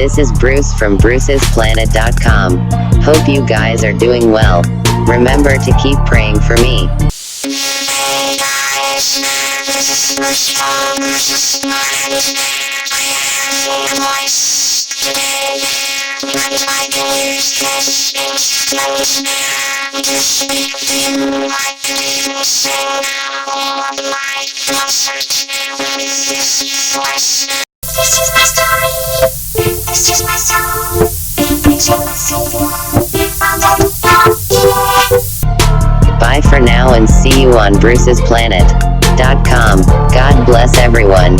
This is Bruce from BrucesPlanet.com. Hope you guys are doing well. Remember to keep praying for me. Hey guys, this is Bruce from BrucesPlanet. I have your voice today, but my voice just knows to speak to you like the people say on my concert with this voice. This is my story. This is my song. This is my song. Bye for now and see you on BrucesPlanet.com. God bless everyone.